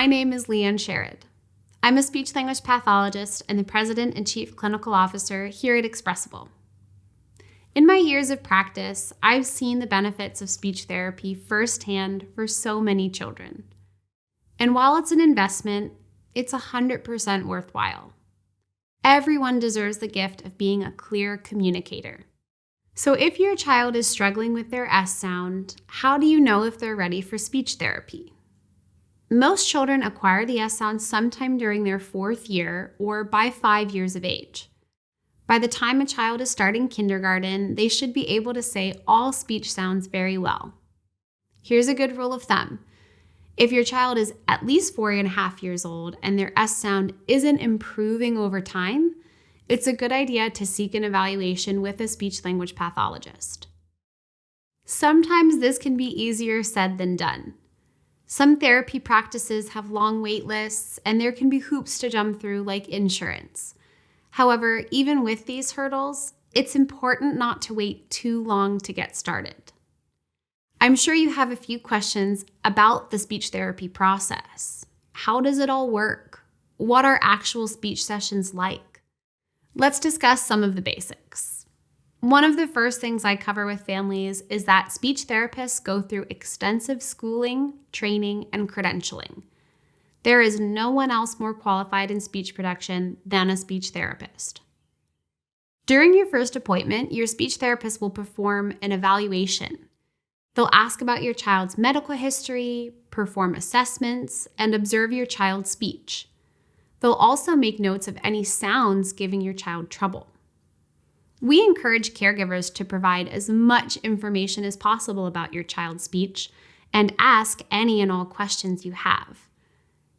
My name is Leanne Sherrod. I'm a speech-language pathologist and the president and chief clinical officer here at Expressable. In my years of practice, I've seen the benefits of speech therapy firsthand for so many children. And while it's an investment, it's 100% worthwhile. Everyone deserves the gift of being a clear communicator. So if your child is struggling with their S sound, how do you know if they're ready for speech therapy? Most children acquire the S sound sometime during their 4th year or by 5 years of age. By the time a child is starting kindergarten, they should be able to say all speech sounds very well. Here's a good rule of thumb. If your child is at least 4.5 years old and their S sound isn't improving over time, it's a good idea to seek an evaluation with a speech-language pathologist. Sometimes this can be easier said than done. Some therapy practices have long wait lists, and there can be hoops to jump through like insurance. However, even with these hurdles, it's important not to wait too long to get started. I'm sure you have a few questions about the speech therapy process. How does it all work? What are actual speech sessions like? Let's discuss some of the basics. One of the first things I cover with families is that speech therapists go through extensive schooling, training, and credentialing. There is no one else more qualified in speech production than a speech therapist. During your first appointment, your speech therapist will perform an evaluation. They'll ask about your child's medical history, perform assessments, and observe your child's speech. They'll also make notes of any sounds giving your child trouble. We encourage caregivers to provide as much information as possible about your child's speech and ask any and all questions you have.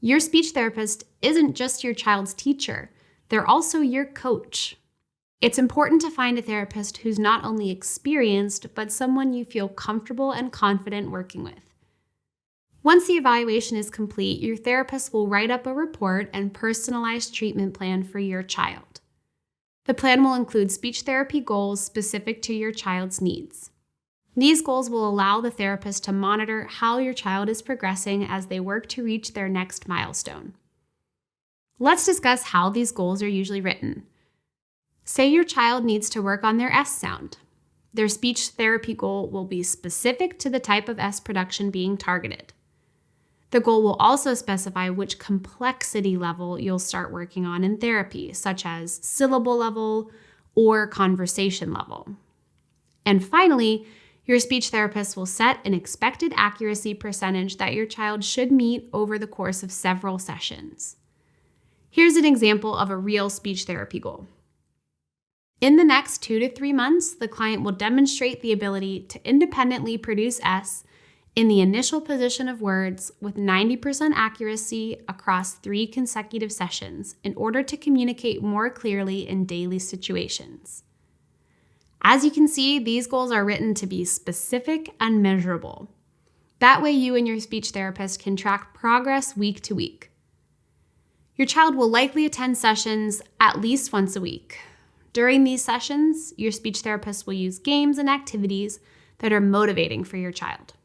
Your speech therapist isn't just your child's teacher, they're also your coach. It's important to find a therapist who's not only experienced, but someone you feel comfortable and confident working with. Once the evaluation is complete, your therapist will write up a report and personalized treatment plan for your child. The plan will include speech therapy goals specific to your child's needs. These goals will allow the therapist to monitor how your child is progressing as they work to reach their next milestone. Let's discuss how these goals are usually written. Say your child needs to work on their S sound. Their speech therapy goal will be specific to the type of S production being targeted. The goal will also specify which complexity level you'll start working on in therapy, such as syllable level or conversation level. And finally, your speech therapist will set an expected accuracy percentage that your child should meet over the course of several sessions. Here's an example of a real speech therapy goal. In the next 2 to 3 months, the client will demonstrate the ability to independently produce S in the initial position of words with 90% accuracy across 3 consecutive sessions in order to communicate more clearly in daily situations. As you can see, these goals are written to be specific and measurable. That way you and your speech therapist can track progress week to week. Your child will likely attend sessions at least once a week. During these sessions, your speech therapist will use games and activities that are motivating for your child.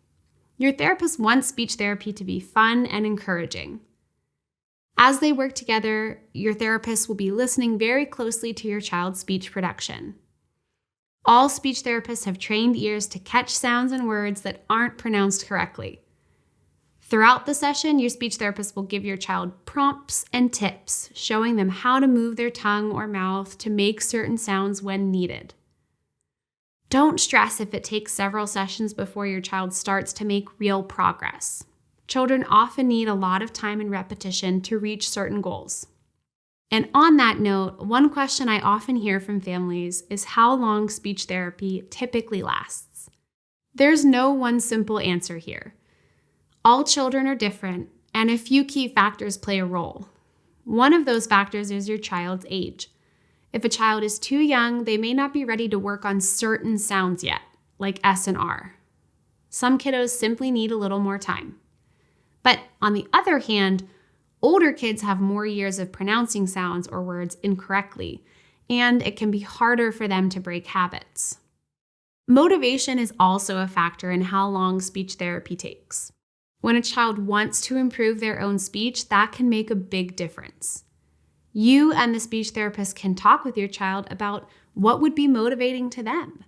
Your therapist wants speech therapy to be fun and encouraging. As they work together, your therapist will be listening very closely to your child's speech production. All speech therapists have trained ears to catch sounds and words that aren't pronounced correctly. Throughout the session, your speech therapist will give your child prompts and tips, showing them how to move their tongue or mouth to make certain sounds when needed. Don't stress if it takes several sessions before your child starts to make real progress. Children often need a lot of time and repetition to reach certain goals. And on that note, one question I often hear from families is how long speech therapy typically lasts. There's no one simple answer here. All children are different, and a few key factors play a role. One of those factors is your child's age. If a child is too young, they may not be ready to work on certain sounds yet, like S and R. Some kiddos simply need a little more time. But on the other hand, older kids have more years of pronouncing sounds or words incorrectly, and it can be harder for them to break habits. Motivation is also a factor in how long speech therapy takes. When a child wants to improve their own speech, that can make a big difference. You and the speech therapist can talk with your child about what would be motivating to them.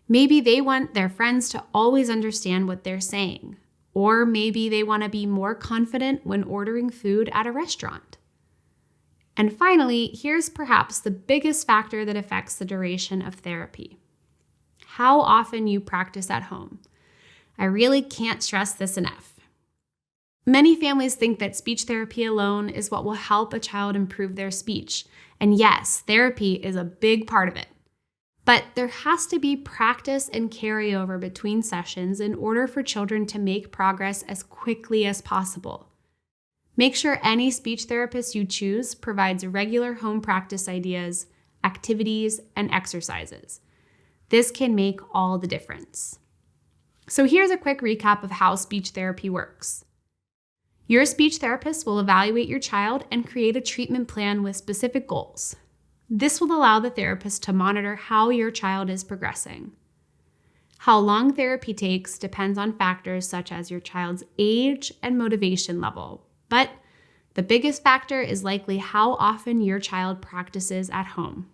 Maybe they want their friends to always understand what they're saying, or maybe they want to be more confident when ordering food at a restaurant. And finally, here's perhaps the biggest factor that affects the duration of therapy: how often you practice at home. I really can't stress this enough. Many families think that speech therapy alone is what will help a child improve their speech. And yes, therapy is a big part of it. But there has to be practice and carryover between sessions in order for children to make progress as quickly as possible. Make sure any speech therapist you choose provides regular home practice ideas, activities, and exercises. This can make all the difference. So here's a quick recap of how speech therapy works. Your speech therapist will evaluate your child and create a treatment plan with specific goals. This will allow the therapist to monitor how your child is progressing. How long therapy takes depends on factors such as your child's age and motivation level, but the biggest factor is likely how often your child practices at home.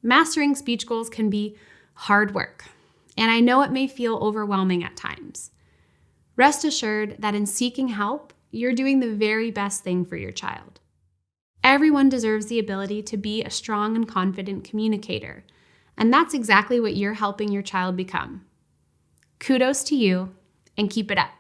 Mastering speech goals can be hard work, and I know it may feel overwhelming at times. Rest assured that in seeking help, you're doing the very best thing for your child. Everyone deserves the ability to be a strong and confident communicator, and that's exactly what you're helping your child become. Kudos to you, and keep it up.